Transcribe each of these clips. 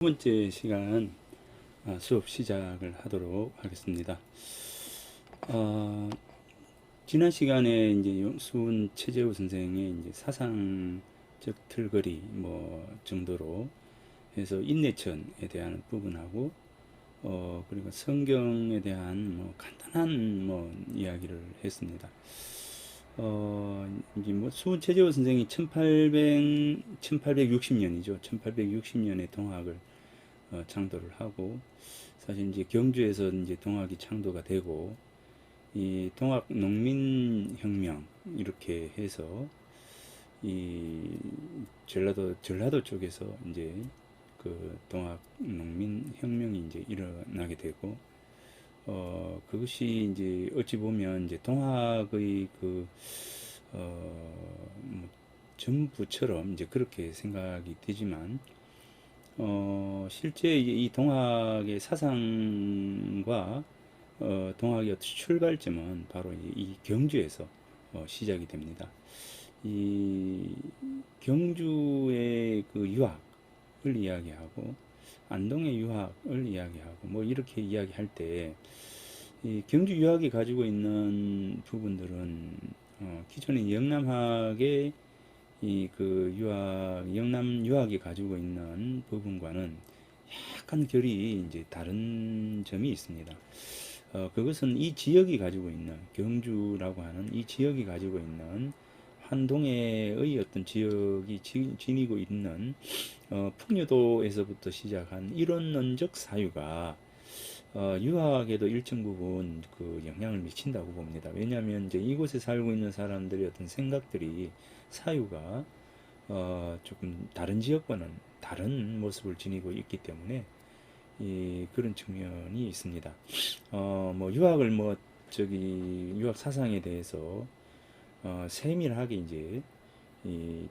두 번째 시간 수업 시작을 하도록 하겠습니다. 지난 시간에 이제 용수훈 최재우 선생의 이제 사상적 틀거리 정도로 해서 인내천에 대한 부분하고 그리고 성경에 대한 간단한 이야기를 했습니다. 이제 수훈 최재우 선생이 1860년이죠. 1860년에 동학을 창도를 하고, 사실 이제 경주에서 이제 동학이 창도가 되고, 이 동학 농민혁명 이렇게 해서 이 전라도 쪽에서 이제 그 동학 농민혁명이 이제 일어나게 되고, 그것이 이제 어찌 보면 이제 동학의 전부처럼 이제 그렇게 생각이 되지만, 실제 이 동학의 사상과 동학의 어떤 출발점은 바로 이 경주에서 시작이 됩니다. 이 경주의 그 유학을 이야기하고 안동의 유학을 이야기하고 이렇게 이야기할 때, 이 경주 유학이 가지고 있는 부분들은 기존의 영남학의 영남 유학이 가지고 있는 부분과는 약간 결이 이제 다른 점이 있습니다. 그것은 이 지역이 가지고 있는, 경주라고 하는 이 지역이 가지고 있는 한동해의 어떤 지역이 지니고 있는 풍요도에서부터 시작한 이론론적 사유가 유학에도 일정 부분 그 영향을 미친다고 봅니다. 왜냐하면 이제 이곳에 살고 있는 사람들의 어떤 생각들이, 사유가 조금 다른 지역과는 다른 모습을 지니고 있기 때문에 그런 측면이 있습니다. 유학을 유학 사상에 대해서 세밀하게 이제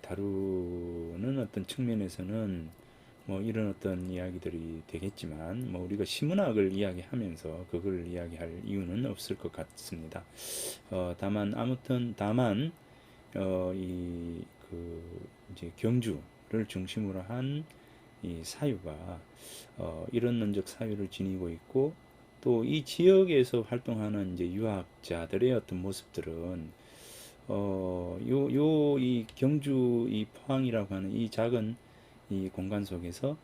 다루는 어떤 측면에서는 이런 어떤 이야기들이 되겠지만, 우리가 시문학을 이야기하면서 그걸 이야기할 이유는 없을 것 같습니다. 다만 이제 경주를 중심으로 한 이 사유가 이론론적 사유를 지니고 있고, 또 이 지역에서 활동하는 이제 유학자들의 어떤 모습들은 이 경주 이 포항이라고 하는 이 작은 이 공간 속에서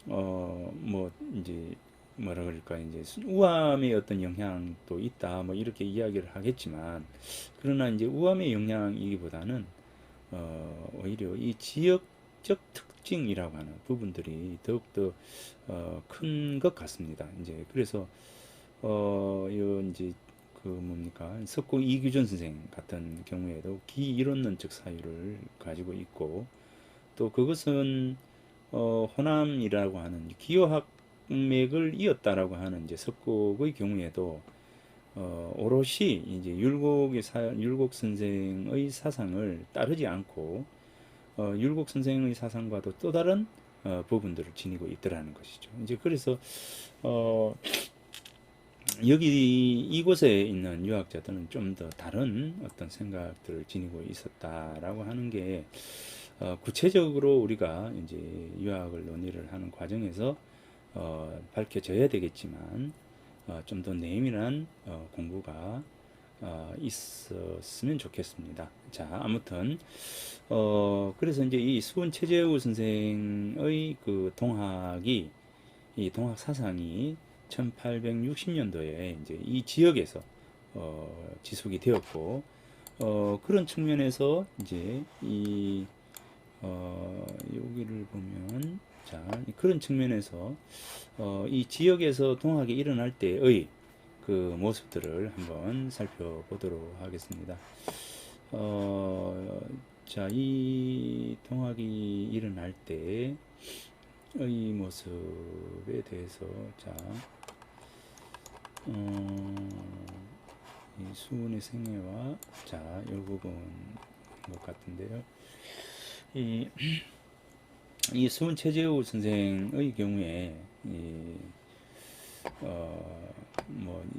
이제 뭐라 그럴까, 이제 우암의 어떤 영향도 있다 이렇게 이야기를 하겠지만, 그러나 이제 우암의 영향이기보다는 오히려 이 지역적 특징이라고 하는 부분들이 더욱더 큰 것 같습니다. 이제 그래서 이제 석공 이규전 선생 같은 경우에도 기이론론적 사유를 가지고 있고, 또 그것은 호남이라고 하는 기호학맥을 이었다라고 하는 이제 석곡의 경우에도 오롯이 이제 율곡 선생의 사상을 따르지 않고 율곡 선생의 사상과도 또 다른 부분들을 지니고 있더라는 것이죠. 이제 그래서 이곳에 있는 유학자들은 좀 더 다른 어떤 생각들을 지니고 있었다라고 하는 게 구체적으로 우리가 이제 유학을 논의를 하는 과정에서 밝혀져야 되겠지만, 좀 더 내밀한 공부가 있었으면 좋겠습니다. 자, 아무튼 그래서 이제 이 수훈 최재우 선생의 그 이 동학 사상이 1860년도에 이제 이 지역에서 지속이 되었고, 그런 측면에서 이제 여기를 보면, 자, 그런 측면에서 이 지역에서 동학이 일어날 때의 그 모습들을 한번 살펴보도록 하겠습니다. 자, 이 동학이 일어날 때의 모습에 대해서, 자, 이 수훈의 생애와, 자, 이 부분 것 같은데요. 이 수훈 최재우 선생의 경우에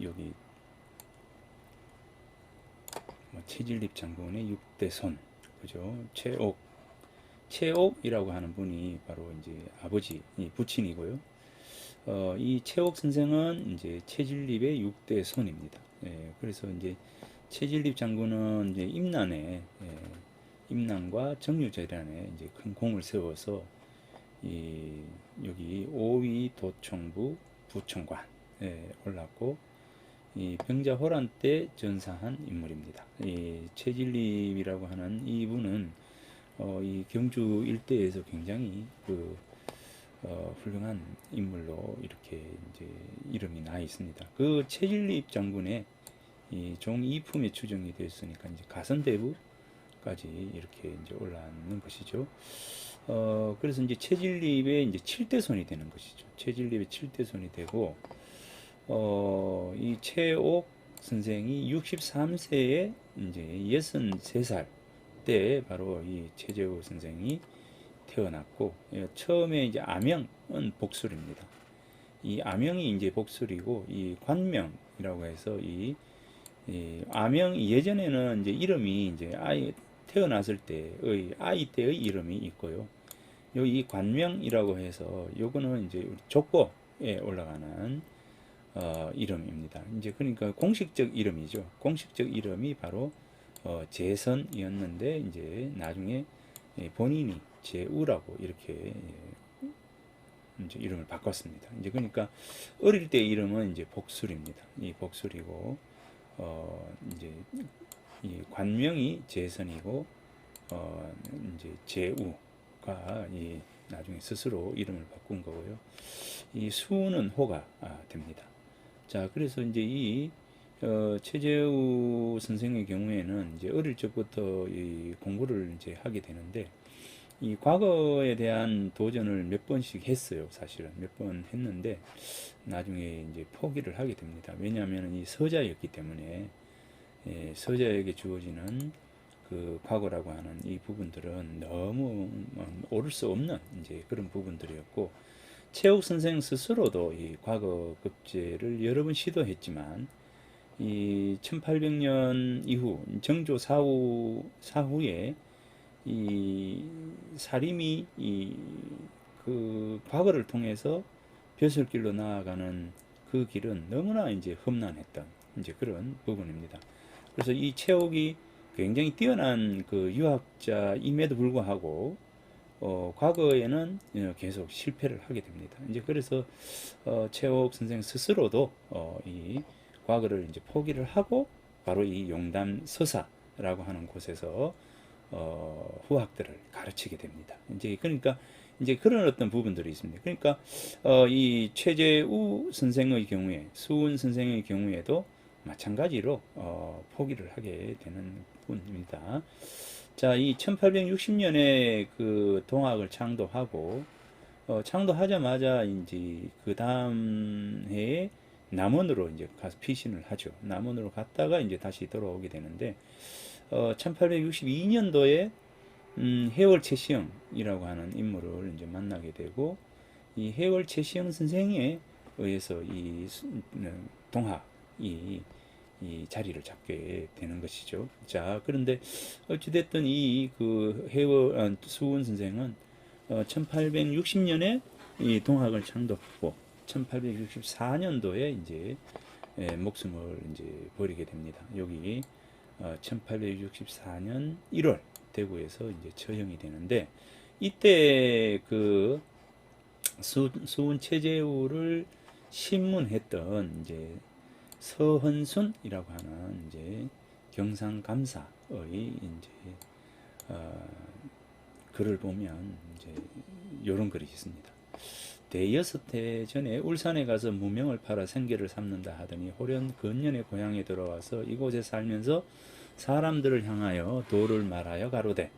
여기 최진립 장군의 6대 손, 그죠? 최옥, 최옥이라고 하는 분이 바로 이제 아버지, 부친이고요. 이 최옥 선생은 이제 최진립의 6대 손입니다. 예, 그래서 이제 최진립 장군은 이제 임난과 정유재란에 이제 큰 공을 세워서 이 여기 5위 도청부 부총관에 올랐고 이 병자호란 때 전사한 인물입니다. 이 최진립이라고 하는 이분은 이 경주 일대에서 굉장히 훌륭한 인물로 이렇게 이제 이름이 나 있습니다. 그 최진립 장군의 이 종2품에 추정이 됐으니까 이제 가선대부까지 이렇게 이제 올라가는 것이죠. 그래서 이제 최진립의 이제 7대손이 되는 것이죠. 최진립의 7대손이 되고, 이 최옥 선생이 63세에 이제 63살 때 바로 이 최재우 선생이 태어났고, 처음에 이제 아명은 복술입니다. 이 아명이 이제 복술이고, 이 관명이라고 해서 이 아명 예전에는 이제 이름이 이제 아이 태어났을 때의 아이 때의 이름이 있고요. 여기 관명이라고 해서 요거는 이제 족보에 올라가는 이름입니다. 이제 그러니까 공식적 이름이죠. 공식적 이름이 바로 재선이었는데 이제 나중에 본인이 재우라고 이렇게 이제 이름을 바꿨습니다. 이제 그러니까 어릴 때 이름은 이제 복술입니다. 이 복술이고 이제 이 관명이 재선이고 이제 재우가 이 나중에 스스로 이름을 바꾼 거고요. 이 수는 호가 됩니다. 자, 그래서 이제 이 최재우 선생의 경우에는 이제 어릴 적부터 이 공부를 이제 하게 되는데 이 과거에 대한 도전을 몇 번씩 했어요. 사실은 몇 번 했는데 나중에 이제 포기를 하게 됩니다. 왜냐하면 이 서자였기 때문에 서자에게 주어지는 그 과거라고 하는 이 부분들은 너무 옳을 수 없는 이제 그런 부분들이었고 최옥 선생 스스로도 이 과거 급제를 여러 번 시도했지만 이 1800년 이후 정조 사후에 이 사림이 그 과거를 통해서 벼슬길로 나아가는 그 길은 너무나 이제 험난했던 이제 그런 부분입니다. 그래서 이 최옥이 굉장히 뛰어난 그 유학자임에도 불구하고 과거에는 계속 실패를 하게 됩니다. 이제 그래서 최옥 선생 스스로도 이 과거를 이제 포기를 하고 바로 이 용담 서사라고 하는 곳에서 후학들을 가르치게 됩니다. 이제 그러니까 이제 그런 어떤 부분들이 있습니다. 그러니까 이 최재우 선생의 경우에 수은 선생의 경우에도 마찬가지로 포기를 하게 되는 부분입니다. 자, 이 1860년에 그 동학을 창도하고 창도하자마자 이제 그 다음 해에 남원으로 이제 가서 피신을 하죠. 남원으로 갔다가 이제 다시 돌아오게 되는데 1862년도에 해월 최시영이라고 하는 인물을 이제 만나게 되고 이 해월 최시영 선생에 의해서 이 동학이 이 자리를 잡게 되는 것이죠. 자, 그런데 어찌됐든 이 그 해월 수은 선생은 1860년에 이 동학을 창도하고 1864년도에 이제 목숨을 이제 버리게 됩니다. 여기 1864년 1월 대구에서 이제 처형이 되는데 이때 그 수은 최재우를 신문했던 이제 서헌순이라고 하는 이제 경상감사의 이제 글을 보면 이제 이런 글이 있습니다. 대여섯 해 전에 울산에 가서 무명을 팔아 생계를 삼는다 하더니 호련 근년의 고향에 들어와서 이곳에 살면서 사람들을 향하여 도를 말하여 가로되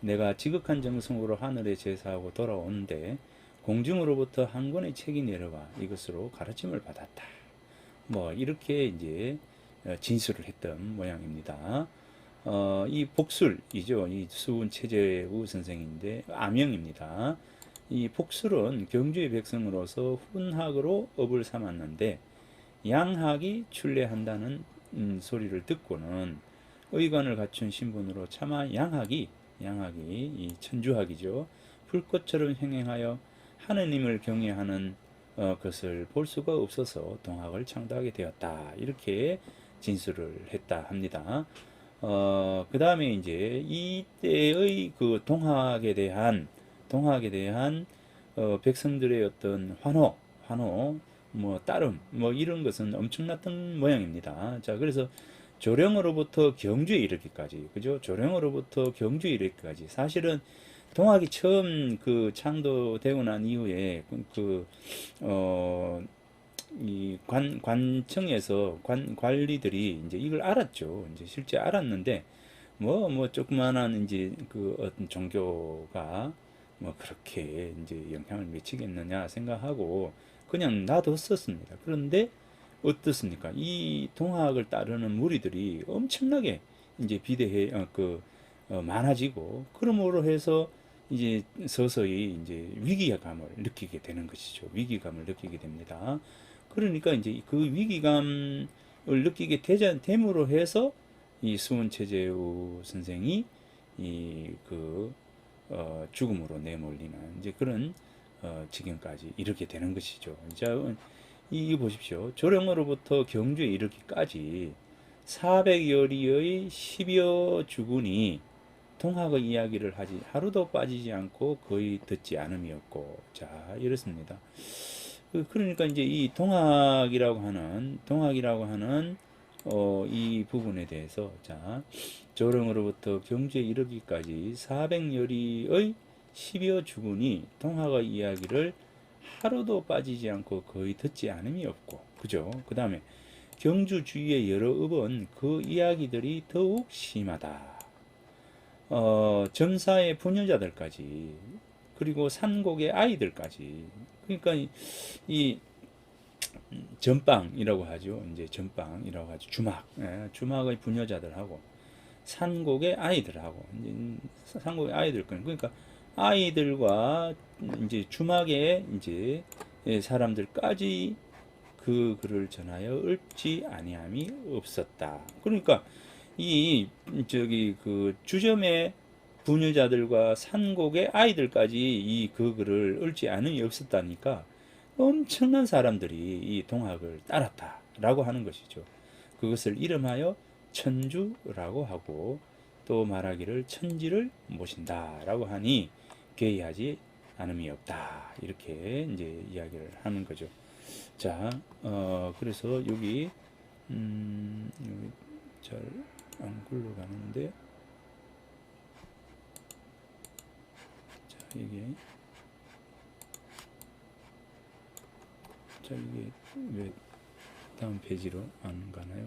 내가 지극한 정성으로 하늘에 제사하고 돌아오는데 공중으로부터 한 권의 책이 내려와 이것으로 가르침을 받았다. 뭐 이렇게 이제 진술을 했던 모양입니다. 이 복술이죠. 이 수은 최재우 선생인데 아명입니다. 이 복술은 경주의 백성으로서 훈학으로 업을 삼았는데 양학이 출례한다는 소리를 듣고는 의관을 갖춘 신분으로 차마 양학이 양학이 이 천주학이죠. 불꽃처럼 행행하여 하느님을 경외하는 것을 볼 수가 없어서 동학을 창조하게 되었다. 이렇게 진술을 했다 합니다. 그 다음에 이제 이때의 그 동학에 대한 백성들의 어떤 환호, 뭐 따름, 뭐 이런 것은 엄청났던 모양입니다. 자, 그래서 조령으로부터 경주에 이르기까지, 그죠? 조령으로부터 경주에 이르기까지. 사실은 동학이 처음 그 창도되고 난 이후에 이 관청에서 관리들이 이제 이걸 알았죠. 이제 실제 알았는데 뭐 조그만한 이제 그 어떤 종교가 뭐 그렇게 이제 영향을 미치겠느냐 생각하고 그냥 놔뒀었습니다. 그런데 어떻습니까? 이 동학을 따르는 무리들이 엄청나게 이제 많아지고 그러므로 해서 이제 서서히 이제 위기감을 느끼게 되는 것이죠. 위기감을 느끼게 됩니다. 그러니까 이제 그 위기감을 느끼게 됨으로 해서 이 수원체제우 선생이 죽음으로 내몰리는 이제 그런 지경까지 이르게 되는 것이죠. 자, 이 보십시오. 조령으로부터 경주에 이르기까지 400여리의 10여 주군이 동학의 이야기를 하지 하루도 빠지지 않고 거의 듣지 않음이었고, 자, 이렇습니다. 그러니까 이제 이 동학이라고 하는 이 부분에 대해서, 자, 조령으로부터 경주에 이르기까지 400여리의 10여 주군이 동학의 이야기를 하루도 빠지지 않고 거의 듣지 않음이 없고, 그죠? 그 다음에 경주 주위의 여러 읍은 그 이야기들이 더욱 심하다. 점사의 부녀자들까지, 그리고 산곡의 아이들까지. 그러니까 이 전방이라고 하죠. 이제 전방이라고 하죠. 주막의 부녀자들하고 산곡의 아이들하고 이제 산곡의 아이들 그러니까 아이들과 이제 주막의 이제 사람들까지 그 글을 전하여 읊지 아니함이 없었다. 그러니까 이 그 주점의 부녀자들과 산곡의 아이들까지 이 그 글을 읊지 않음이 없었다니까 엄청난 사람들이 이 동학을 따랐다라고 하는 것이죠. 그것을 이름하여 천주라고 하고 또 말하기를 천지를 모신다라고 하니 괴이하지 않음이 없다. 이렇게 이제 이야기를 하는 거죠. 자, 그래서 여기 잘 안 굴러가는데, 자, 이게 왜 다음 페이지로 안 가나요?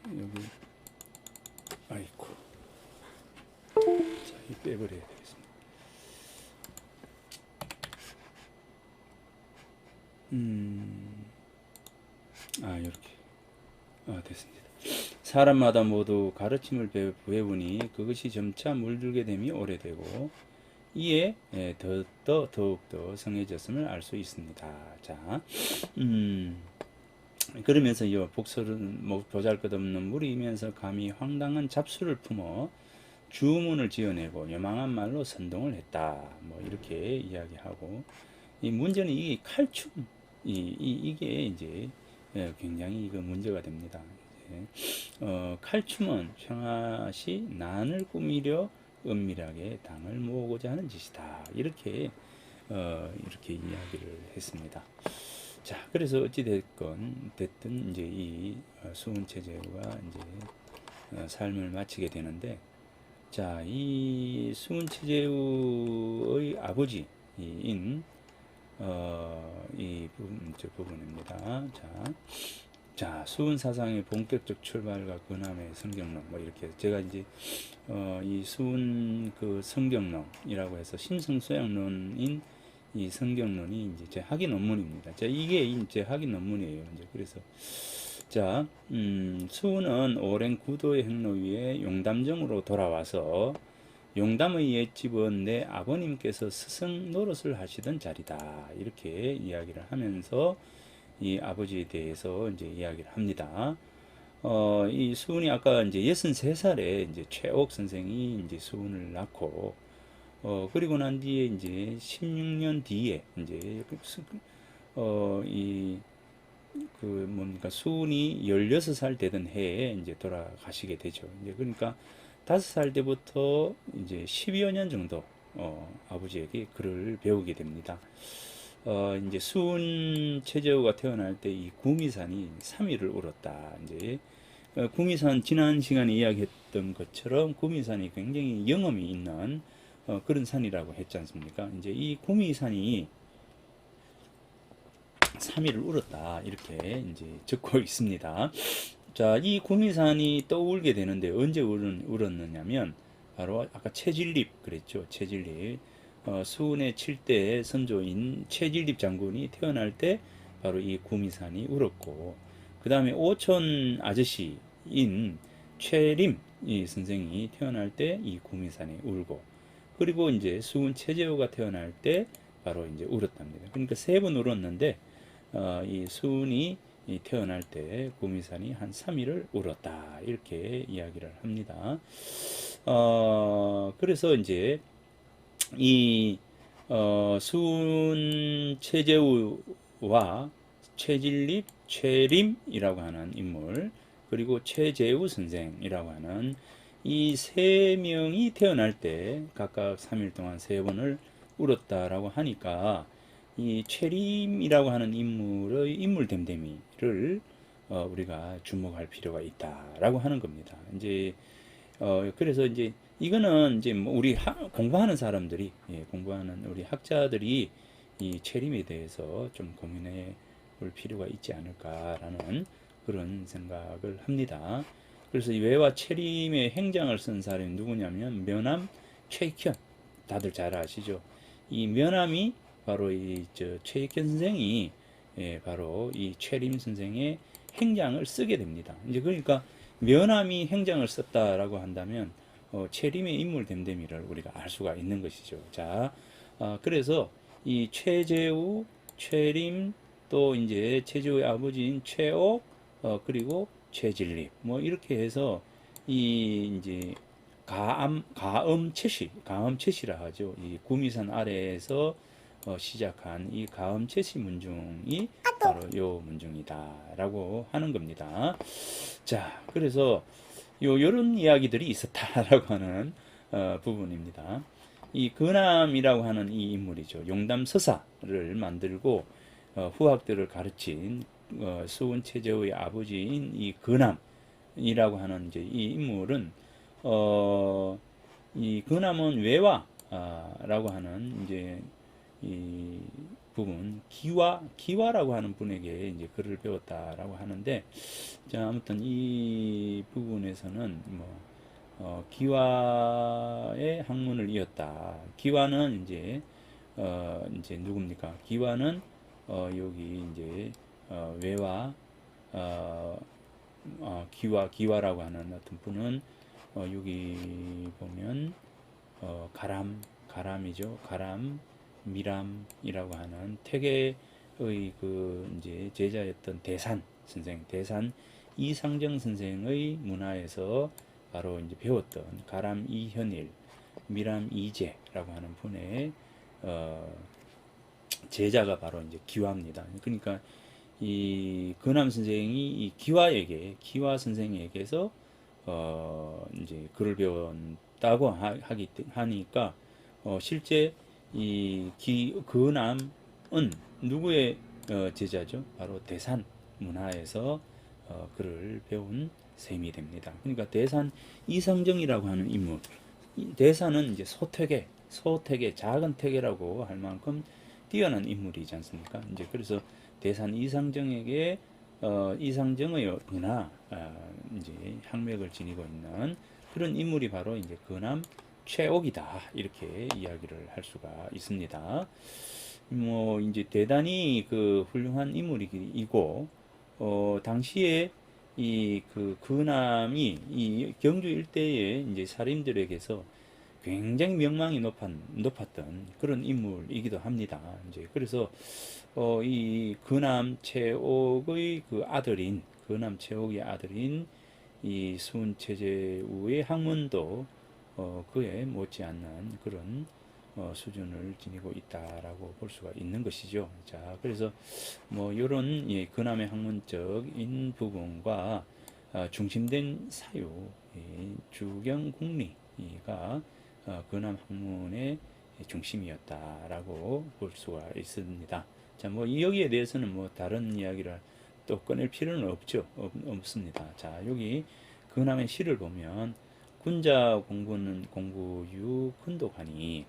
여기, 아이고. 자, 이 빼버려야 되겠습니다. 이렇게. 됐습니다. 사람마다 모두 가르침을 배우니 그것이 점차 물들게 됨이 오래되고 이에 더욱더 성해졌음을 알 수 있습니다. 자, 그러면서 이 복설은 보잘것없는 무리이면서 감히 황당한 잡수를 품어 주문을 지어내고 요망한 말로 선동을 했다. 뭐 이렇게 이야기하고 이 문제는 이 칼춤 이게 이제 굉장히 이거 문제가 됩니다. 칼춤은 평화시 난을 꾸미려 은밀하게 당을 모으고자 하는 짓이다. 이렇게 이야기를 했습니다. 자, 그래서 어찌 됐든 이제 이 수은체제가 이제 삶을 마치게 되는데, 자, 이 수은체제의 아버지인 이 부분입니다. 자, 수은 사상의 본격적 출발과 근함의 성경론, 뭐 이렇게 제가 이제 이 수은 그 성경론이라고 해서 심성소양론인 이 성경론이 이제 제 학위 논문입니다. 자, 이게 이제 학위 논문이에요. 이제 그래서 자, 수은은 오랜 구도의 행로 위에 용담정으로 돌아와서 용담의 옛집은 내 아버님께서 스승 노릇을 하시던 자리다. 이렇게 이야기를 하면서 이 아버지에 대해서 이제 이야기를 합니다. 이 수훈이 아까 이제 63살에 이제 최옥 선생이 이제 수훈을 낳고, 그리고 난 뒤에 이제 16년 뒤에 이제 이 그 뭡니까 수훈이 16살 되던 해에 이제 돌아가시게 되죠. 이제 그러니까 5살 때부터 이제 10여 년 정도 아버지에게 글을 배우게 됩니다. 이제 수훈 최재우가 태어날 때 이 구미산이 3일을 울었다. 이제 구미산 지난 시간에 이야기했던 것처럼 구미산이 굉장히 영험이 있는 그런 산이라고 했지 않습니까? 이제 이 구미산이 3일을 울었다. 이렇게 이제 적고 있습니다. 자, 이 구미산이 떠올게 되는데 언제 울었느냐면 바로 아까 최진립 그랬죠. 최진립. 수훈의 7대 선조인 최진립 장군이 태어날 때 바로 이 구미산이 울었고, 그 다음에 오촌 아저씨인 최림 이 선생이 태어날 때 이 구미산이 울고, 그리고 이제 수훈 최재우가 태어날 때 바로 이제 울었답니다. 그러니까 3번 울었는데 이 수훈이 태어날 때 구미산이 한 3일을 울었다. 이렇게 이야기를 합니다. 그래서 이제 이 수훈 최재우와 최진립, 최림이라고 하는 인물, 그리고 최재우 선생이라고 하는 이 3명이 태어날 때 각각 3일 동안 3번을 울었다라고 하니까 이 최림이라고 하는 인물의 인물 됨됨이를 우리가 주목할 필요가 있다라고 하는 겁니다. 이제 그래서 이제 이거는 이제 뭐 우리 공부하는 사람들이 공부하는 우리 학자들이 이 최림에 대해서 좀 고민해 볼 필요가 있지 않을까라는 그런 생각을 합니다. 그래서 이 외와 최림의 행장을 쓴 사람이 누구냐면 면함 최익현, 다들 잘 아시죠? 이 면함이 바로 이 최익현 선생이 바로 이 최림 선생의 행장을 쓰게 됩니다. 이제 그러니까 면함이 행장을 썼다라고 한다면 최림의 인물 됨됨이를 우리가 알 수가 있는 것이죠. 자, 그래서 이 최재우, 최림, 또 이제 최재우의 아버지인 최옥, 그리고 최진립, 뭐 이렇게 해서 이 이제 가엄채시라 하죠. 이 구미산 아래에서 시작한 이 가엄채시 문중이 바로 요 문중이다라고 하는 겁니다. 자, 그래서 요런 이야기들이 있었다라고 하는 부분입니다. 이 근함이라고 하는 이 인물이죠. 용담서사를 만들고 후학들을 가르친 수훈 체제의 아버지인 이 근함이라고 하는 이제 이 인물은 이 근함은 외화라고 하는 이제 이 부분 기와라고 하는 분에게 이제 글을 배웠다라고 하는데, 자 아무튼 이 부분에서는 뭐 기와의 학문을 이었다. 기와는 이제 누굽니까? 기와는 여기 이제 외화 기와라고 하는 어떤 분은 여기 보면 가람이죠. 가람 미람이라고 하는 태계의 그 이제 제자였던 대산 이상정 선생의 문화에서 바로 이제 배웠던 가람 이현일, 미람 이재라고 하는 분의 제자가 바로 이제 기와입니다. 그러니까 이 근함 선생이 이 기와 선생에게서 이제 글을 배웠다고 하니까 실제 이 근함은 누구의 제자죠? 바로 대산 문화에서 글을 배운 셈이 됩니다. 그러니까 대산 이상정이라고 하는 인물, 대산은 이제 소태계 작은 태계라고 할 만큼 뛰어난 인물이지 않습니까? 이제 그래서 대산 이상정에게 이상정의 문화 이제 학맥을 지니고 있는 그런 인물이 바로 이제 근함 최옥이다, 이렇게 이야기를 할 수가 있습니다. 뭐 이제 대단히 그 훌륭한 인물이고 당시에 이 그 근함이 이 경주 일대의 이제 사림들에게서 굉장히 명망이 높았던 그런 인물이기도 합니다. 이제 그래서 이 근암체옥의 근암체옥의 아들인 이 수은체제우의 학문도 그에 못지않는 그런 수준을 지니고 있다라고 볼 수가 있는 것이죠. 자, 그래서 뭐 이런 근암의 학문적인 부분과 중심된 사유, 주경국리가 근암 학문의 중심이었다라고 볼 수가 있습니다. 자, 뭐 여기에 대해서는 뭐 다른 이야기를 또 꺼낼 필요는 없습니다. 자, 여기 근암의 시를 보면 군자 공부유 근독하니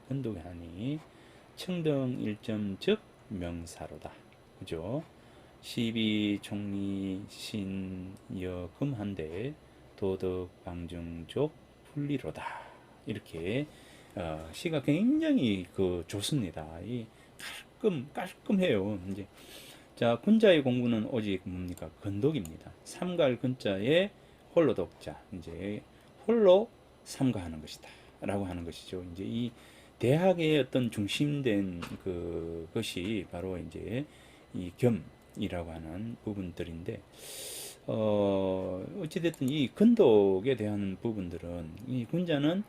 청등 일점 즉 명사로다. 그죠? 시비 총리 신여 금한데 도덕 방중족 분리로다. 이렇게 시가 굉장히 좋습니다. 이 깔끔해요. 이제 자, 군자의 공부는 오직 뭡니까? 근독입니다. 삼갈 근자의 홀로 독자. 이제 홀로 삼가하는 것이다. 라고 하는 것이죠. 이제 이 대학의 어떤 중심된 것이 바로 이제 이 겸이라고 하는 부분들인데, 어찌됐든 이 근독에 대한 부분들은 이 군자는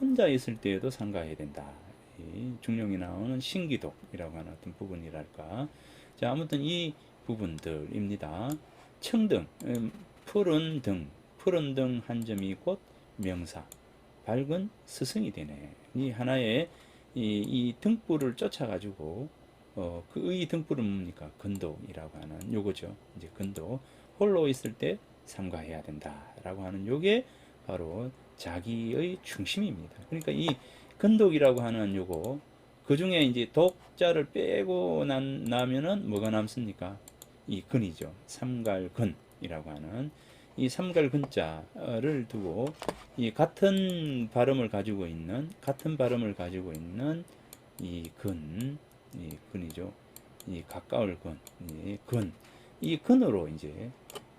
혼자 있을 때에도 삼가해야 된다. 이 중령이 나오는 신기독이라고 하는 어떤 부분이랄까. 자, 아무튼 이 부분들입니다. 청등, 푸른 등 한 점이 곧 명사, 밝은 스승이 되네. 이 하나의 이 등불을 쫓아가지고 그의 등불은 뭡니까? 근독이라고 하는 요거죠. 이제 근독, 홀로 있을 때 삼가해야 된다라고 하는 요게 바로 자기의 중심입니다. 그러니까 이 근독이라고 하는 요거 그 중에 이제 독자를 빼고 나면은 뭐가 남습니까? 이 근이죠. 삼갈근이라고 하는 이 삼갈근자를 두고 이 같은 발음을 가지고 있는 이 근이죠. 이 가까울 이 근으로 이제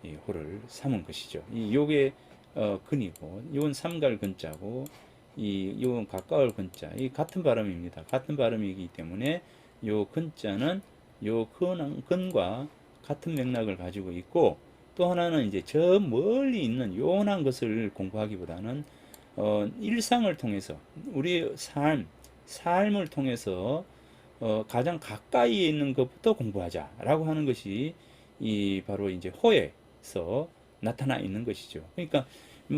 이 호를 삼은 것이죠. 이 요게 근이고 이건 삼갈근자고 이건 가까울 근자 이 같은 발음입니다. 같은 발음이기 때문에 요 근자는 요 근과 같은 맥락을 가지고 있고 또 하나는 이제 저 멀리 있는 요원한 것을 공부하기보다는 일상을 통해서 우리 삶을 통해서 가장 가까이에 있는 것부터 공부하자라고 하는 것이 이 바로 이제 호에서 나타나 있는 것이죠. 그러니까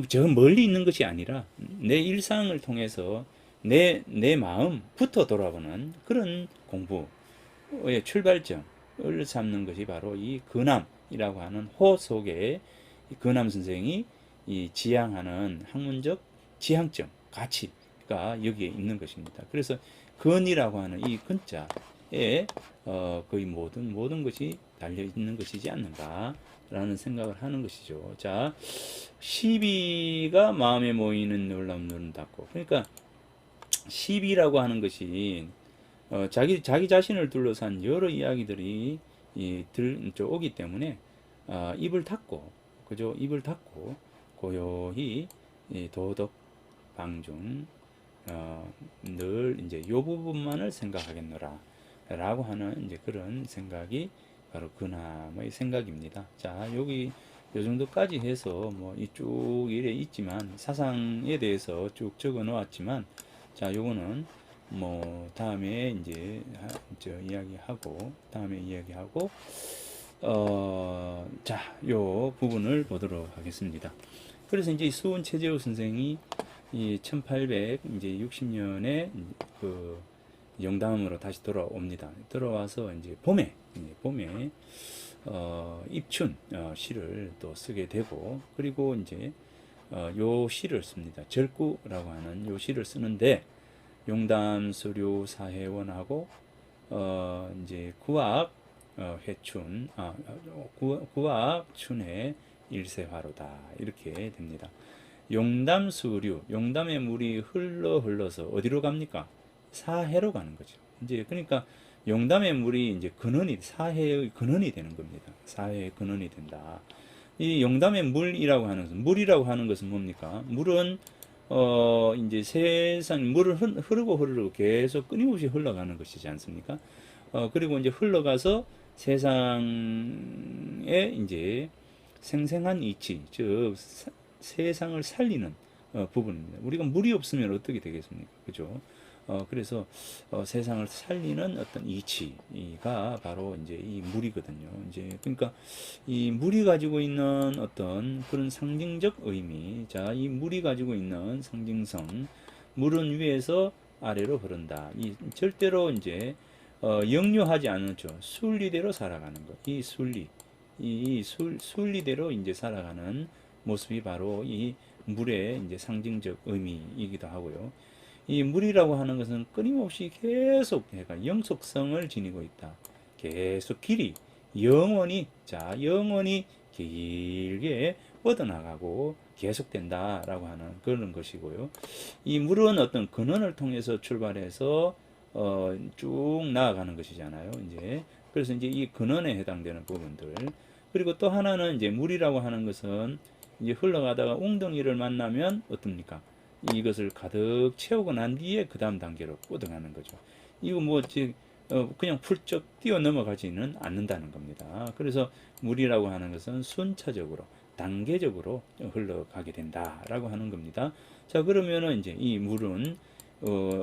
저 멀리 있는 것이 아니라 내 일상을 통해서 내 마음부터 돌아보는 그런 공부의 출발점을 삼는 것이 바로 이 근암이라고 하는 호 속에 근암 선생이 이 지향하는 학문적 지향점, 가치가 여기에 있는 것입니다. 그래서 근이라고 하는 이 근자에 거의 모든 것이 달려 있는 것이지 않는가라는 생각을 하는 것이죠. 자, 시비가 마음에 모이는 놀라운 눈을 닫고, 그러니까 시비라고 하는 것이 자기 자신을 둘러싼 여러 이야기들이 오기 때문에 입을 닫고 그죠? 입을 닫고 고요히 도덕 방중 늘 이제 요 부분만을 생각하겠노라 라고 하는 이제 그런 생각이 바로 근함의 생각입니다. 자, 여기 요 정도까지 해서 뭐 이쭉 이래 있지만 사상에 대해서 쭉 적어 놓았지만 자, 요거는 뭐 다음에 이제 다음에 이야기하고 자, 요 부분을 보도록 하겠습니다. 그래서 이제 수은 최재우 선생이 이 1860년에 그 영담으로 다시 돌아옵니다. 들어와서 이제 봄에 입춘 시를 또 쓰게 되고 그리고 이제 요 시를 씁니다. 절구라고 하는 요 시를 쓰는데 용담 수료 사회원하고 이제 구악 회춘 구악 춘회 일세화로다 이렇게 됩니다. 용담수류 용담의 물이 흘러서 어디로 갑니까? 사해로 가는 거죠. 이제 그러니까 용담의 물이 이제 사해의 근원이 되는 겁니다. 사해의 근원이 된다. 이 용담의 물이라고 하는 것은 뭡니까? 물은 이제 세상, 물은 흐르고 계속 끊임없이 흘러가는 것이지 않습니까? 그리고 이제 흘러가서 세상에 이제 생생한 이치, 즉, 세상을 살리는 부분입니다. 우리가 물이 없으면 어떻게 되겠습니까? 그죠? 그래서 세상을 살리는 어떤 이치가 바로 이제 이 물이거든요. 이제 그러니까 이 물이 가지고 있는 어떤 그런 상징적 의미, 자, 이 물이 가지고 있는 상징성, 물은 위에서 아래로 흐른다. 이 절대로 이제 역류하지 않죠. 순리대로 살아가는 것. 이 순리, 순리대로 이제 살아가는 모습이 바로 이 물의 이제 상징적 의미이기도 하고요. 이 물이라고 하는 것은 끊임없이 계속 얘가 영속성을 지니고 있다. 계속 길이, 영원히, 자, 영원히 길게 뻗어나가고 계속된다라고 하는 그런 것이고요. 이 물은 어떤 근원을 통해서 출발해서 쭉 나아가는 것이잖아요. 이제 그래서 이제 이 근원에 해당되는 부분들. 그리고 또 하나는 이제 물이라고 하는 것은 이제 흘러가다가 웅덩이를 만나면 어떻습니까? 이것을 가득 채우고 난 뒤에 그 다음 단계로 뻗어가는 거죠. 이거 뭐 그냥 훌쩍 뛰어 넘어가지는 않는다는 겁니다. 그래서 물이라고 하는 것은 순차적으로 단계적으로 흘러가게 된다라고 하는 겁니다. 자, 그러면은 이제 이 물은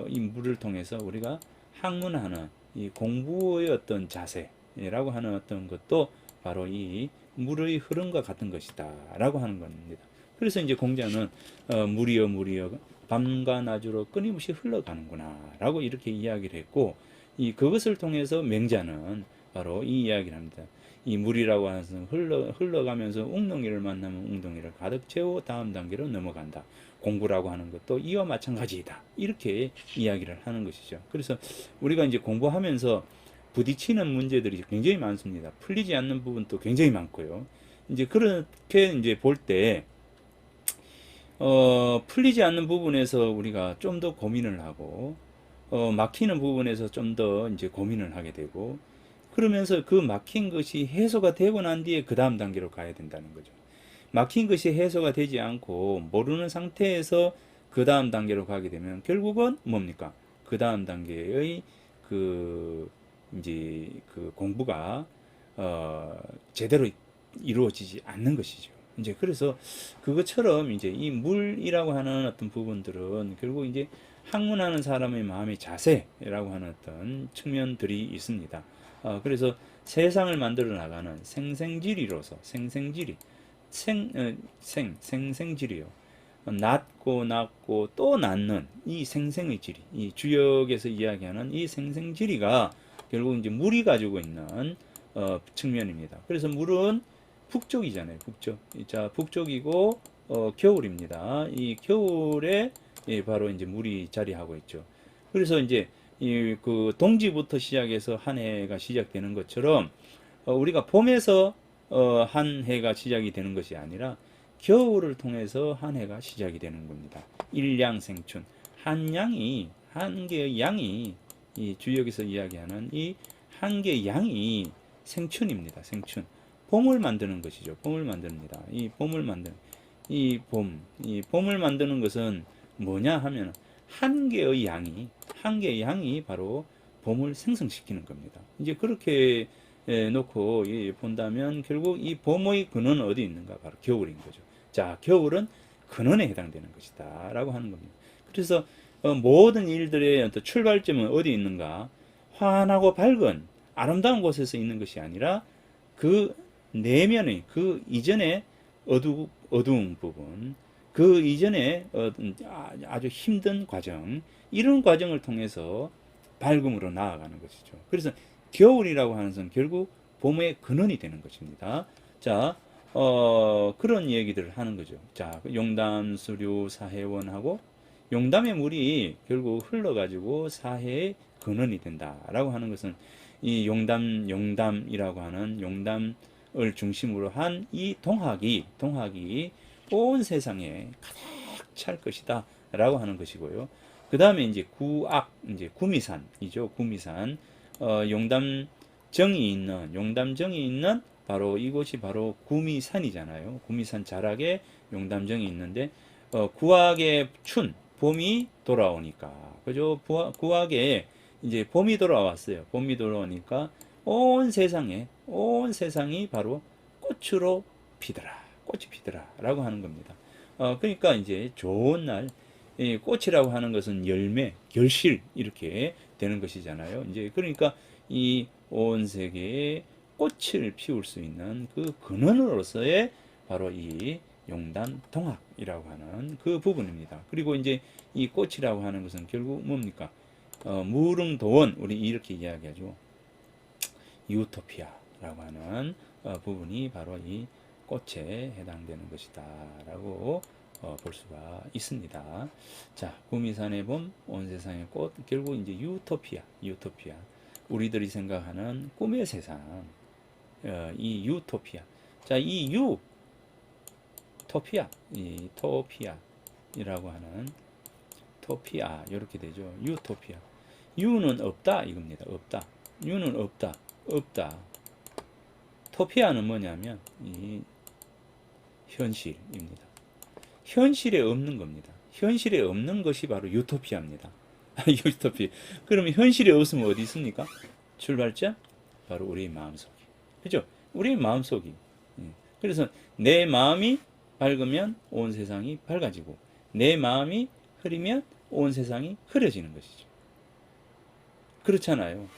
이 물을 통해서 우리가 학문하는 이 공부의 어떤 자세라고 하는 어떤 것도 바로 이 물의 흐름과 같은 것이다라고 하는 겁니다. 그래서 이제 공자는 물이여 밤과 낮으로 끊임없이 흘러가는구나라고 이렇게 이야기를 했고, 이 그것을 통해서 맹자는 바로 이 이야기를 합니다. 이 물이라고 하는 것은 흘러가면서 웅덩이를 만나면 웅덩이를 가득 채워 다음 단계로 넘어간다. 공부라고 하는 것도 이와 마찬가지이다. 이렇게 이야기를 하는 것이죠. 그래서 우리가 이제 공부하면서 부딪히는 문제들이 굉장히 많습니다. 풀리지 않는 부분도 굉장히 많고요. 이제 그렇게 이제 볼 때, 풀리지 않는 부분에서 우리가 좀 더 고민을 하고, 막히는 부분에서 좀 더 이제 고민을 하게 되고, 그러면서 그 막힌 것이 해소가 되고 난 뒤에 그 다음 단계로 가야 된다는 거죠. 막힌 것이 해소가 되지 않고 모르는 상태에서 그 다음 단계로 가게 되면 결국은 뭡니까? 그 다음 단계의 그 이제 그 공부가 제대로 이루어지지 않는 것이죠. 이제 그래서 그것처럼 이제 이 물이라고 하는 어떤 부분들은 결국 이제 학문하는 사람의 마음의 자세라고 하는 어떤 측면들이 있습니다. 그래서 세상을 만들어 나가는 생생지리로서 생생지리 생생지리요. 낮고 또 낮는 이 생생의 지리, 이 주역에서 이야기하는 이 생생지리가 결국 이제 물이 가지고 있는 측면입니다. 그래서 물은 북쪽이잖아요. 북쪽. 자, 북쪽이고 겨울입니다. 이 겨울에 바로 이제 물이 자리하고 있죠. 그래서 이제 이 그 동지부터 시작해서 한 해가 시작되는 것처럼 우리가 봄에서 한 해가 시작이 되는 것이 아니라 겨울을 통해서 한 해가 시작이 되는 겁니다. 일양생춘. 한 개의 양이 이 주역에서 이야기하는 이 한 개의 양이 생춘입니다. 생춘. 봄을 만드는 것이죠. 봄을 만듭니다. 이 봄을 만드는 것은 뭐냐 하면 한 개의 양이 바로 봄을 생성시키는 겁니다. 이제 그렇게 놓고 본다면 결국 이 봄의 근원은 어디 있는가? 바로 겨울인 거죠. 자, 겨울은 근원에 해당되는 것이다. 라고 하는 겁니다. 그래서 모든 일들의 어떤 출발점은 어디 있는가? 환하고 밝은 아름다운 곳에서 있는 것이 아니라 그 내면의 그 이전에 어두운 부분, 그 이전에 아주 힘든 과정, 이런 과정을 통해서 밝음으로 나아가는 것이죠. 그래서 겨울이라고 하는 것은 결국 봄의 근원이 되는 것입니다. 자, 그런 얘기들을 하는 거죠. 자, 용담, 수류, 사해원하고 용담의 물이 결국 흘러가지고 사해의 근원이 된다라고 하는 것은 이 용담이라고 하는 용담을 중심으로 한 이 동학이 온 세상에 가득 찰 것이다 라고 하는 것이고요. 그 다음에 이제 이제 구미산이죠. 구미산. 용담정이 있는 바로 이곳이 바로 구미산이잖아요. 구미산 자락에 용담정이 있는데 구악의 춘, 봄이 돌아오니까. 그죠? 구악에 이제 봄이 돌아왔어요. 봄이 돌아오니까 온 세상이 바로 꽃으로 피더라. 꽃이 피더라. 라고 하는 겁니다. 그러니까 이제 좋은 날, 이 꽃이라고 하는 것은 열매, 결실, 이렇게 되는 것이잖아요. 이제 그러니까 이 온 세계에 꽃을 피울 수 있는 그 근원으로서의 바로 이 용단 동학이라고 하는 그 부분입니다. 그리고 이제 이 꽃이라고 하는 것은 결국 뭡니까? 무릉도원, 우리 이렇게 이야기하죠. 유토피아라고 하는 부분이 바로 이 꽃에 해당되는 것이다라고 볼 수가 있습니다. 자, 구미산의 봄, 온 세상의 꽃, 결국 이제 유토피아. 우리들이 생각하는 꿈의 세상, 이 유토피아. 자, 이 이 토피아이라고 하는 토피아, 이렇게 되죠. 유토피아. 유는 없다, 이겁니다. 없다. 유는 없다. 토피아는 뭐냐면, 이 현실입니다. 현실에 없는 겁니다. 현실에 없는 것이 바로 유토피아입니다. 유토피. 그러면 현실에 없으면 어디 있습니까? 출발점? 바로 우리 마음속에. 그죠? 우리 마음속이. 그래서 내 마음이 밝으면 온 세상이 밝아지고, 내 마음이 흐리면 온 세상이 흐려지는 것이죠. 그렇잖아요.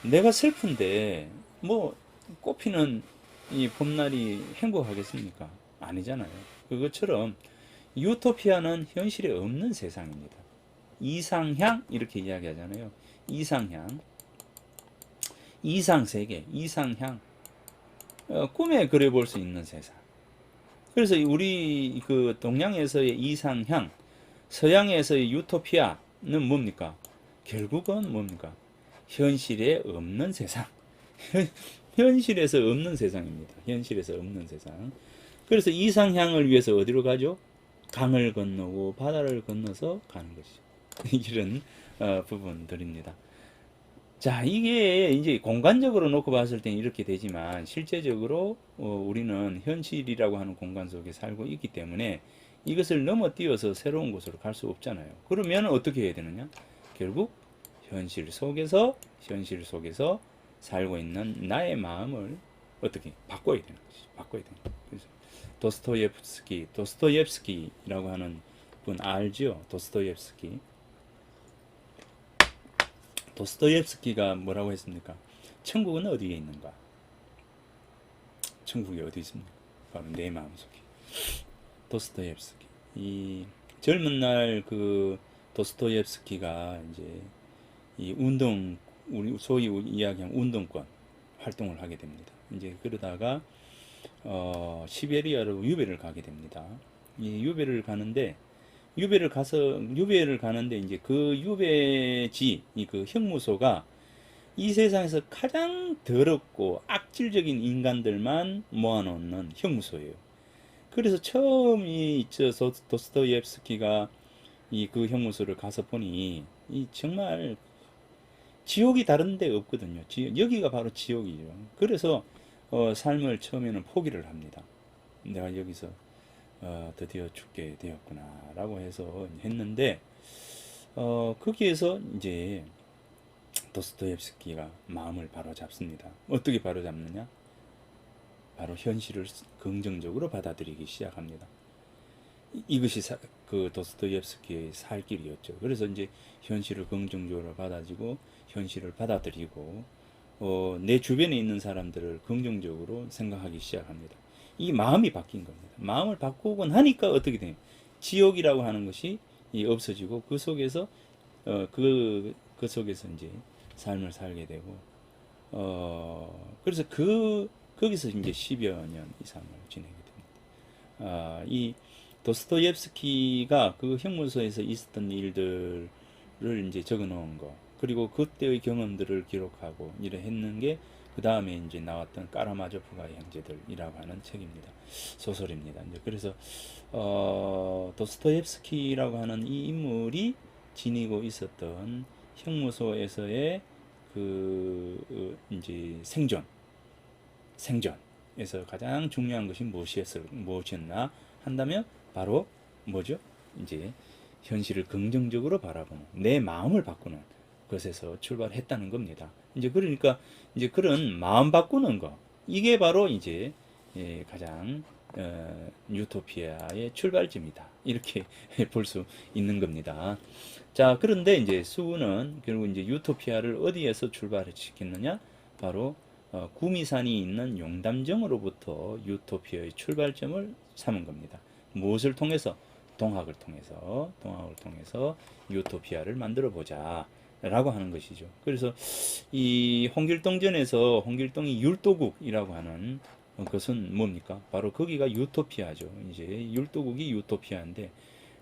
내가 슬픈데, 뭐, 꽃피는 이 봄날이 행복하겠습니까? 아니잖아요. 그것처럼 유토피아는 현실에 없는 세상입니다. 이상향 이렇게 이야기하잖아요. 이상향, 이상세계, 이상향, 꿈에 그려볼 수 있는 세상. 그래서 우리 그 동양에서의 이상향, 서양에서의 유토피아는 뭡니까? 결국은 뭡니까? 현실에 없는 세상. 현실에서 없는 세상입니다. 현실에서 없는 세상. 그래서 이상향을 위해서 어디로 가죠? 강을 건너고 바다를 건너서 가는 것이죠. 이런 부분들입니다. 자, 이게 이제 공간적으로 놓고 봤을 때는 이렇게 되지만 실제적으로 우리는 현실이라고 하는 공간 속에 살고 있기 때문에 이것을 넘어뛰어서 새로운 곳으로 갈 수 없잖아요. 그러면 어떻게 해야 되느냐? 결국 현실 속에서 살고 있는 나의 마음을 어떻게 바꿔야 되는 것이죠. 바꿔야 되는 거죠. 그래서 도스토옙스키라고 하는 분 알죠? 도스토옙스키가 뭐라고 했습니까? 천국은 어디에 있는가? 천국이 어디 있습니까? 바로 내 마음속에. 도스토옙스키. 이 젊은 날 그 도스토옙스키가 이제 이 우리 소위 이야기한 운동권 활동을 하게 됩니다. 이제 그러다가 시베리아로 유배를 가게 됩니다. 이 유배를 가는데 이제 그 유배지 그 형무소가 이 세상에서 가장 더럽고 악질적인 인간들만 모아놓는 형무소예요. 그래서 처음 도스토옙스키가 이 그 형무소를 가서 보니 이 정말 지옥이 다른 데 없거든요. 여기가 바로 지옥이죠. 그래서 삶을 처음에는 포기를 합니다. 내가 여기서 드디어 죽게 되었구나 라고 해서 했는데 거기에서 이제 도스토옙스키가 마음을 바로 잡습니다. 어떻게 바로 잡느냐? 바로 현실을 긍정적으로 받아들이기 시작합니다. 이것이 그 도스토옙스키의 살 길이었죠. 그래서 이제 현실을 긍정적으로 받아지고 현실을 받아들이고 내 주변에 있는 사람들을 긍정적으로 생각하기 시작합니다. 이 마음이 바뀐 겁니다. 마음을 바꾸고 나니까 어떻게 돼요? 지옥이라고 하는 것이 없어지고 그 속에서 그 속에서 이제 삶을 살게 되고 그래서 거기서 이제 10여 년 이상을 지내게 됩니다. 이 도스토옙스키가 그 형무소에서 있었던 일들을 이제 적어 놓은 거, 그리고 그때의 경험들을 기록하고 이래 했는 게 그 다음에 이제 나왔던 까라마조프가의 형제들이라고 하는 책입니다. 소설입니다. 이제 그래서 도스토옙스키라고 하는 이 인물이 지니고 있었던 형무소에서의 그 이제 생존에서 가장 중요한 것이 무엇이었나 한다면 바로 뭐죠? 이제 현실을 긍정적으로 바라보는 내 마음을 바꾸는 것에서 출발했다는 겁니다. 이제 그러니까 이제 그런 마음 바꾸는 거 이게 바로 이제 가장 유토피아의 출발점이다. 이렇게 볼 수 있는 겁니다. 자, 그런데 이제 수는 결국 이제 유토피아를 어디에서 출발시켰느냐? 바로 구미산이 있는 용담정으로부터 유토피아의 출발점을 삼은 겁니다. 무엇을 통해서? 동학을 통해서 유토피아를 만들어 보자. 라고 하는 것이죠. 그래서 이 홍길동전에서 홍길동이 율도국이라고 하는 것은 뭡니까? 바로 거기가 유토피아죠. 이제 율도국이 유토피아인데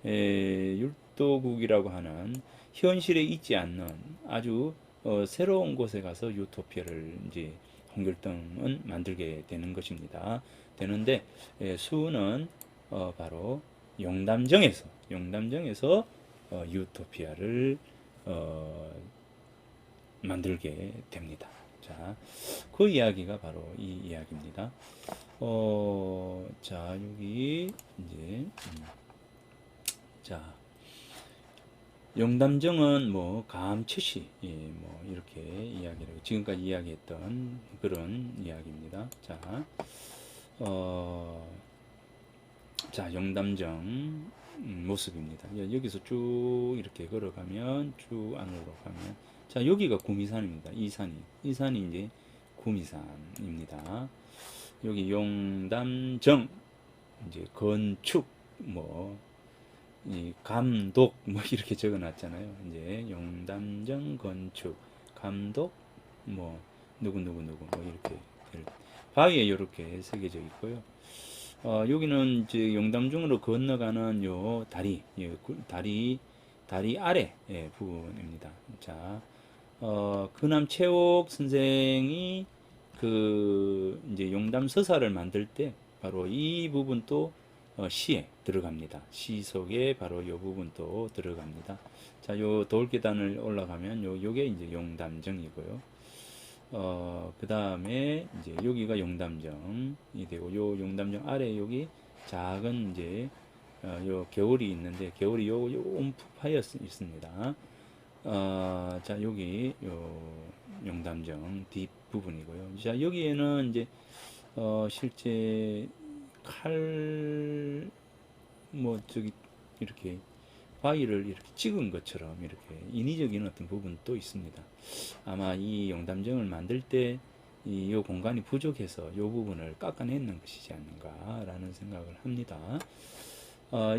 율도국이라고 하는 현실에 있지 않는 아주 새로운 곳에 가서 유토피아를 이제 홍길동은 만들게 되는 것입니다. 되는데 수는 바로 용담정에서 유토피아를 어, 만들게 됩니다. 자, 그 이야기가 바로 이 이야기입니다. 자, 여기 이제 자, 용담정은 뭐 감치시 뭐 이렇게 이야기를 지금까지 이야기했던 그런 이야기입니다. 자, 어, 자, 용담정 모습입니다. 여기서 쭉 이렇게 걸어가면 쭉 안으로 가면 자, 여기가 구미산입니다. 이 산이 이제 구미산입니다. 여기 용담정 이제 건축 뭐 이 감독 뭐 이렇게 적어 놨잖아요. 이제 용담정 건축 감독 뭐 누구 뭐 이렇게 바위에 이렇게 새겨져 있고요. 여기는 이제 용담중으로 건너가는 요 다리, 다리 아래 부분입니다. 자, 근암최옥 선생이 그 이제 용담 서사를 만들 때 바로 이 부분도 시에 들어갑니다. 시 속에 바로 이 부분도 들어갑니다. 자, 요 돌계단을 올라가면 요게 이제 용담정이고요. 그 다음에 이제 여기가 용담정이 되고 요 용담정 아래 여기 작은 이제 요 겨울이 있는데 겨울이 요 온푸파이어 있습니다. 자, 여기 요 용담정 뒷부분이고요. 자, 여기에는 이제 실제 칼 뭐 저기 이렇게 바위를 이렇게 찍은 것처럼 이렇게 인위적인 어떤 부분도 있습니다. 아마 이 용담정을 만들 때 이 공간이 부족해서 이 부분을 깎아내는 것이지 않는가라는 생각을 합니다.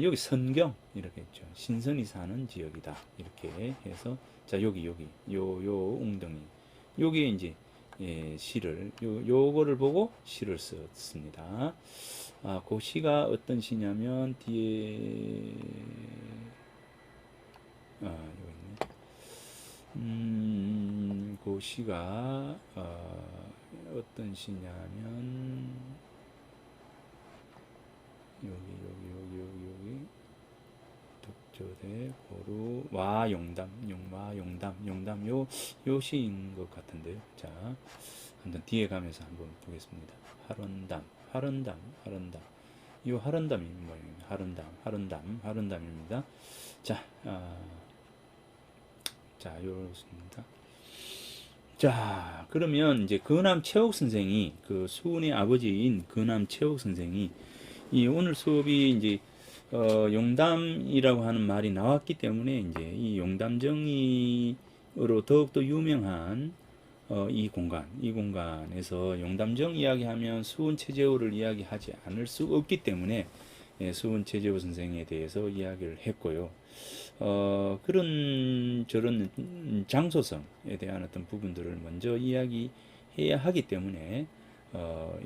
여기 선경 이렇게 있죠. 신선이 사는 지역이다. 이렇게 해서 자, 여기 요 웅덩이 여기에 이제 시를 요거를 보고 시를 썼습니다. 그 시가 어떤 시냐면 뒤에 여기 있네. 그 시가 어떤 시냐면 여기 독조대 고루 용담 요 시인 것 같은데요. 자, 한번 뒤에 가면서 한번 보겠습니다. 하런담 요 하런담이 뭐예요? 하런담입니다. 자, 자, 요렇습니다. 자, 그러면 이제 근암최옥 선생이 그 수은의 아버지인 근암최옥 선생이 이 오늘 수업이 이제 용담이라고 하는 말이 나왔기 때문에 이제 이 용담정이로 더욱더 유명한 이 공간에서 용담정 이야기하면 수은체제호를 이야기하지 않을 수 없기 때문에 수은체제호 선생에 대해서 이야기를 했고요. 그런 저런 장소성에 대한 어떤 부분들을 먼저 이야기해야 하기 때문에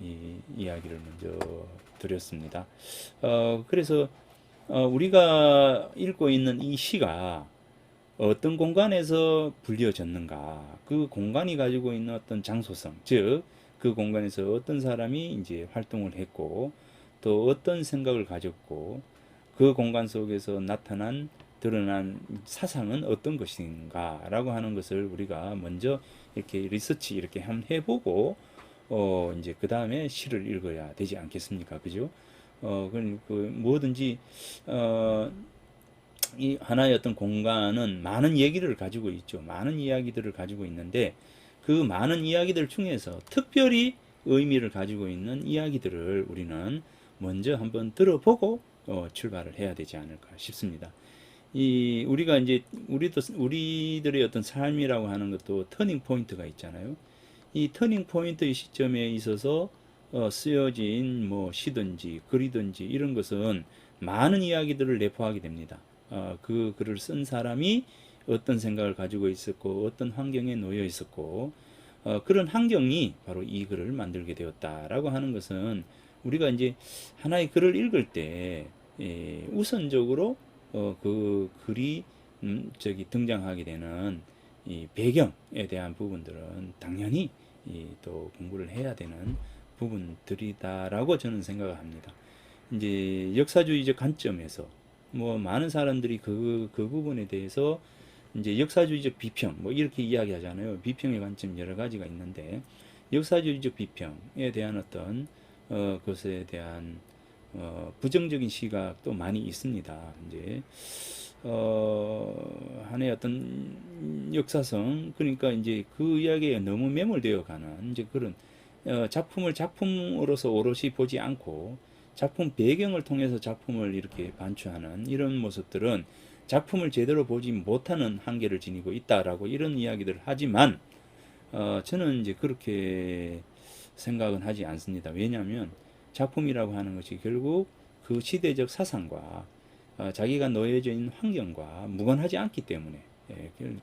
이 이야기를 먼저 드렸습니다. 그래서 우리가 읽고 있는 이 시가 어떤 공간에서 불려졌는가, 그 공간이 가지고 있는 어떤 장소성, 즉 그 공간에서 어떤 사람이 이제 활동을 했고 또 어떤 생각을 가졌고 그 공간 속에서 드러난 사상은 어떤 것인가라고 하는 것을 우리가 먼저 이렇게 리서치 이렇게 한번 해보고 이제 그 다음에 시를 읽어야 되지 않겠습니까? 그죠? 뭐든지 어, 이 하나의 어떤 공간은 많은 얘기를 가지고 있죠. 많은 이야기들을 가지고 있는데 그 많은 이야기들 중에서 특별히 의미를 가지고 있는 이야기들을 우리는 먼저 한번 들어보고 출발을 해야 되지 않을까 싶습니다. 이 우리가 이제 우리들의 어떤 삶이라고 하는 것도 터닝 포인트가 있잖아요. 이 터닝 포인트의 시점에 있어서 쓰여진 뭐 시든지 글이든지 이런 것은 많은 이야기들을 내포하게 됩니다. 그 글을 쓴 사람이 어떤 생각을 가지고 있었고 어떤 환경에 놓여 있었고 그런 환경이 바로 이 글을 만들게 되었다라고 하는 것은 우리가 이제 하나의 글을 읽을 때 우선적으로 그 글이 등장하게 되는 이 배경에 대한 부분들은 당연히 또 공부를 해야 되는 부분들이다라고 저는 생각을 합니다. 이제 역사주의적 관점에서 뭐 많은 사람들이 그 부분에 대해서 이제 역사주의적 비평 뭐 이렇게 이야기하잖아요. 비평의 관점 여러 가지가 있는데 역사주의적 비평에 대한 어떤 것에 대한 부정적인 시각도 많이 있습니다. 이제 하나의 어떤 역사성 그러니까 이제 그 이야기에 너무 매몰되어 가는 이제 그런 작품을 작품으로서 오롯이 보지 않고 작품 배경을 통해서 작품을 이렇게 반추하는 이런 모습들은 작품을 제대로 보지 못하는 한계를 지니고 있다라고 이런 이야기들을 하지만 저는 이제 그렇게 생각은 하지 않습니다. 왜냐하면 작품이라고 하는 것이 결국 그 시대적 사상과 자기가 놓여져 있는 환경과 무관하지 않기 때문에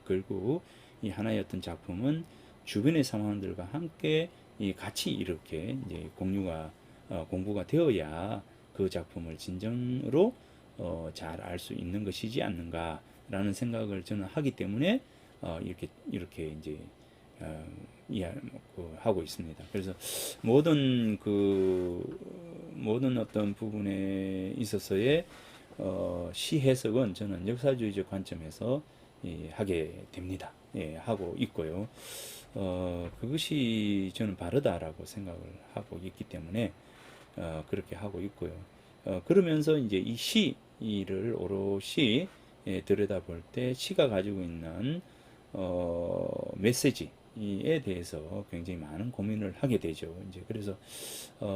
결국 이 하나의 어떤 작품은 주변의 상황들과 함께 같이 이렇게 이제 공부가 되어야 그 작품을 진정으로 잘 알 수 있는 것이지 않는가라는 생각을 저는 하기 때문에 이렇게 이제 어, 하고 있습니다. 그래서 모든 어떤 부분에 있어서의 시 해석은 저는 역사주의적 관점에서 하게 됩니다. 하고 있고요. 그것이 저는 바르다라고 생각을 하고 있기 때문에 그렇게 하고 있고요. 그러면서 이제 이 시를 오롯이 들여다볼 때 시가 가지고 있는 메시지에 대해서 굉장히 많은 고민을 하게 되죠. 이제 그래서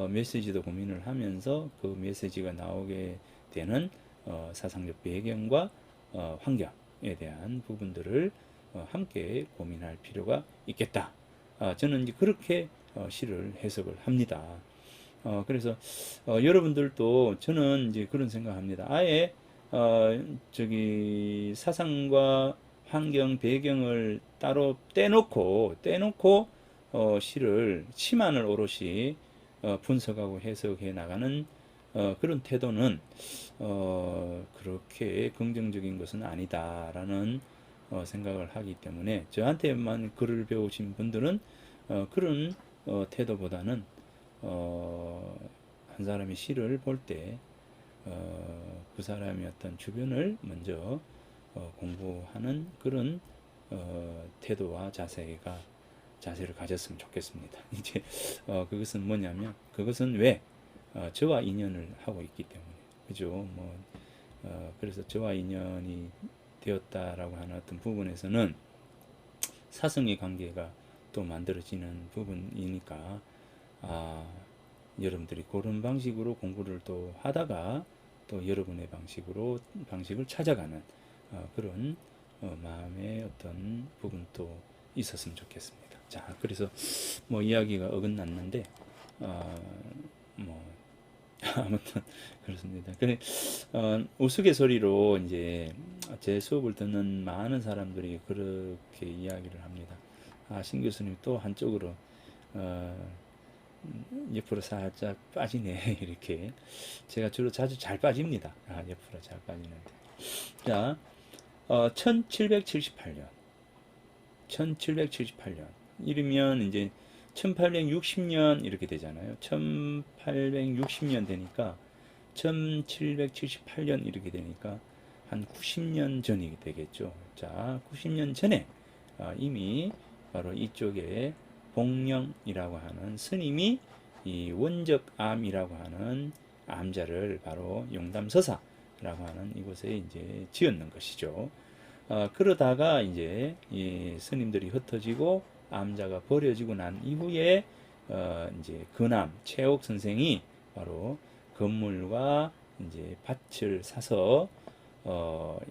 메시지도 고민을 하면서 그 메시지가 나오게 되는 사상적 배경과 환경에 대한 부분들을 함께 고민할 필요가 있겠다. 저는 이제 그렇게 시를 해석을 합니다. 그래서 여러분들도 저는 이제 그런 생각합니다. 아예 저기 사상과 환경 배경을 따로 떼놓고 시만을 오롯이 분석하고 해석해 나가는 그런 태도는 그렇게 긍정적인 것은 아니다라는 생각을 하기 때문에 저한테만 글을 배우신 분들은 그런 태도보다는 한 사람이 시를 볼 때 그 사람의 어떤 주변을 먼저 공부하는 그런 태도와 자세를 가졌으면 좋겠습니다. 이제 그것은 뭐냐면 그것은 왜 저와 인연을 하고 있기 때문에 그죠? 그래서 저와 인연이 되었다라고 하는 어떤 부분에서는 사성의 관계가 또 만들어지는 부분이니까 여러분들이 그런 방식으로 공부를 또 하다가 또 여러분의 방식을 찾아가는 그런 마음의 어떤 부분도 있었으면 좋겠습니다. 자, 그래서 뭐 이야기가 어긋났는데 뭐 아무튼 그렇습니다. 그래 우스갯소리로 이제 제 수업을 듣는 많은 사람들이 그렇게 이야기를 합니다. 신 교수님 또 한쪽으로 옆으로 살짝 빠지네 이렇게 제가 주로 자주 잘 빠집니다. 옆으로 잘 빠지는데 자 1778년 이르면 이제 1860년 이렇게 되잖아요. 1860년 되니까 1778년 이렇게 되니까 한 90년 전이 되겠죠. 자 90년 전에 이미 바로 이쪽에 복령이라고 하는 스님이 이 원적암이라고 하는 암자를 바로 용담서사라고 하는 이곳에 이제 지었는 것이죠. 그러다가 이제 이 스님들이 흩어지고 암자가 버려지고 난 이후에 이제 근암 최옥 선생이 바로 건물과 이제 밭을 사서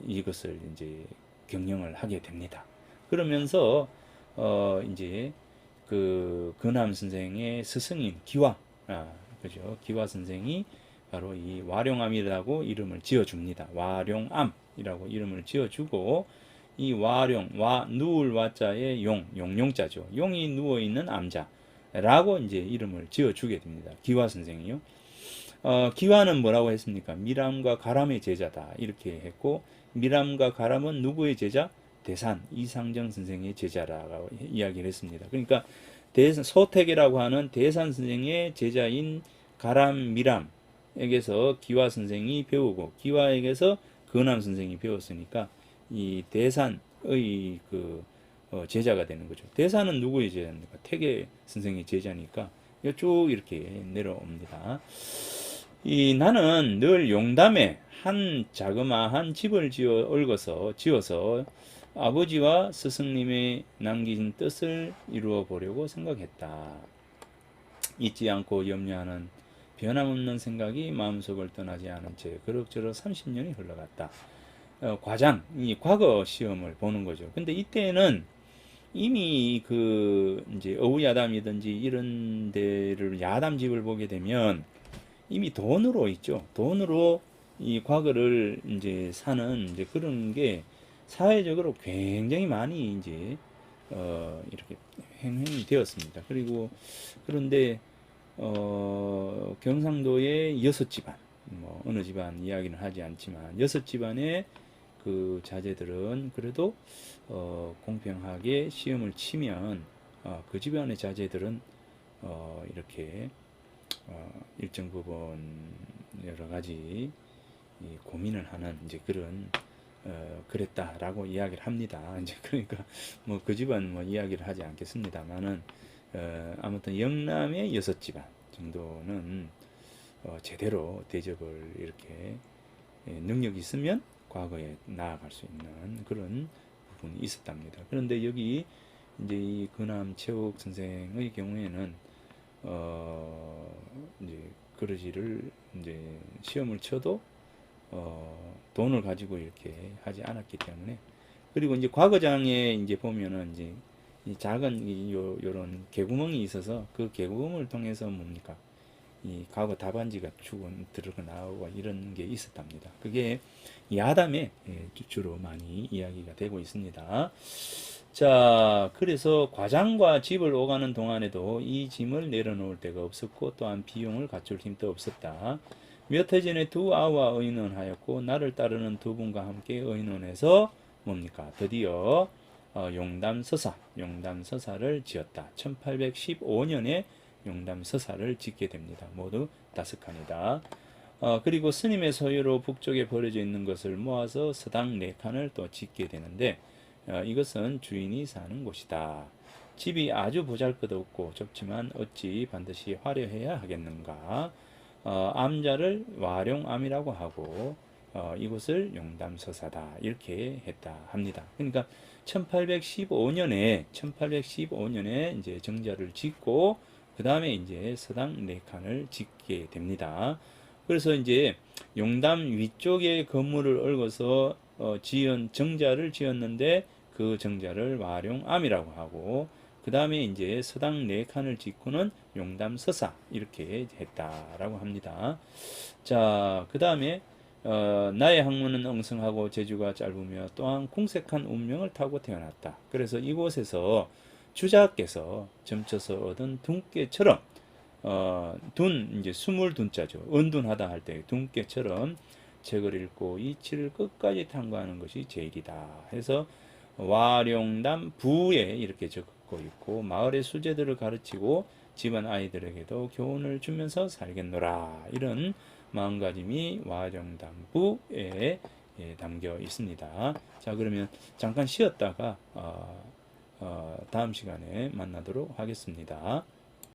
이것을 이제 경영을 하게 됩니다. 그러면서 이제 그 근암 선생의 스승인 기화, 그죠? 기화 선생이 바로 이 와룡암이라고 이름을 지어줍니다. 와룡암이라고 이름을 지어주고 이 와룡, 누울 와자의 용용자죠. 용이 누워 있는 암자라고 이제 이름을 지어주게 됩니다. 기화 선생이요. 기화는 뭐라고 했습니까? 미람과 가람의 제자다 이렇게 했고, 미람과 가람은 누구의 제자? 대산 이상정 선생의 제자라고 이야기를 했습니다. 그러니까 소택이라고 하는 대산 선생의 제자인 가람 미람에게서 기화 선생이 배우고, 기화에게서 근암 선생이 배웠으니까 이 대산의 그 제자가 되는 거죠. 대산은 누구의 제자입니까? 태계 선생의 제자니까 쭉 이렇게 내려옵니다. 나는 늘 용담에 한 자그마한 집을 지어서 아버지와 스승님의 남기신 뜻을 이루어 보려고 생각했다. 잊지 않고 염려하는 변함없는 생각이 마음속을 떠나지 않은 채 그럭저럭 30년이 흘러갔다. 이 과거 시험을 보는 거죠. 근데 이때는 이미 그 이제 어우야담이든지 이런 데를 야담집을 보게 되면 이미 돈으로 있죠. 돈으로 이 과거를 이제 사는 이제 그런 게 사회적으로 굉장히 많이 이제 이렇게 행행이 되었습니다. 그리고 그런데 경상도의 6집안, 뭐 어느 집안 이야기는 하지 않지만 6집안의 그 자제들은 그래도 공평하게 시험을 치면 그 집안의 자제들은 이렇게 일정 부분 여러 가지 고민을 하는 이제 그런 그랬다라고 이야기를 합니다. 이제 그러니까 뭐 그 집안 뭐 이야기를 하지 않겠습니다만은 아무튼 영남의 6집안 정도는 제대로 대접을 이렇게 능력이 있으면 과거에 나아갈 수 있는 그런 부분이 있었답니다. 그런데 여기 이제 이 근암 최욱 선생의 경우에는 이제 그러지를 이제 시험을 쳐도 돈을 가지고 이렇게 하지 않았기 때문에, 그리고 이제 과거장에 이제 보면은 이제 이 작은 요런 개구멍이 있어서 그 개구멍을 통해서 뭡니까? 이 과거 답안지가 들어가 나오고 이런 게 있었답니다. 그게 야담에 주로 많이 이야기가 되고 있습니다. 자, 그래서 과장과 집을 오가는 동안에도 이 짐을 내려놓을 데가 없었고 또한 비용을 갖출 힘도 없었다. 몇 해 전에 두 아와 의논하였고 나를 따르는 두 분과 함께 의논해서 뭡니까? 드디어 용담서사를 지었다. 1815년에 용담서사를 짓게 됩니다. 모두 5칸이다. 그리고 스님의 소유로 북쪽에 버려져 있는 것을 모아서 서당 4칸을 또 짓게 되는데 이것은 주인이 사는 곳이다. 집이 아주 보잘것없고 좁지만 어찌 반드시 화려해야 하겠는가. 암자를 와룡암이라고 하고 이곳을 용담서사다 이렇게 했다 합니다. 그러니까 1815년에 이제 정자를 짓고 그 다음에 이제 서당 4칸을 짓게 됩니다. 그래서 이제 용담 위쪽에 건물을 얽어서 지은 정자를 지었는데 그 정자를 와룡암이라고 하고, 그 다음에 이제 서당 4칸을 짓고는 용담서사 이렇게 했다라고 합니다. 자, 그 다음에 나의 학문은 엉성하고 재주가 짧으며 또한 궁색한 운명을 타고 태어났다. 그래서 이곳에서 주자께서 점쳐서 얻은 둔깨처럼 이제 숨을 둔자죠. 은둔하다 할 때 둔깨처럼 책을 읽고 이치를 끝까지 탐구하는 것이 제일이다 해서 와룡담 부에 이렇게 적고 있고, 마을의 수제들을 가르치고 집안 아이들에게도 교훈을 주면서 살겠노라 이런 마음가짐이 와룡담부에 담겨 있습니다. 자, 그러면 잠깐 쉬었다가 다음 시간에 만나도록 하겠습니다.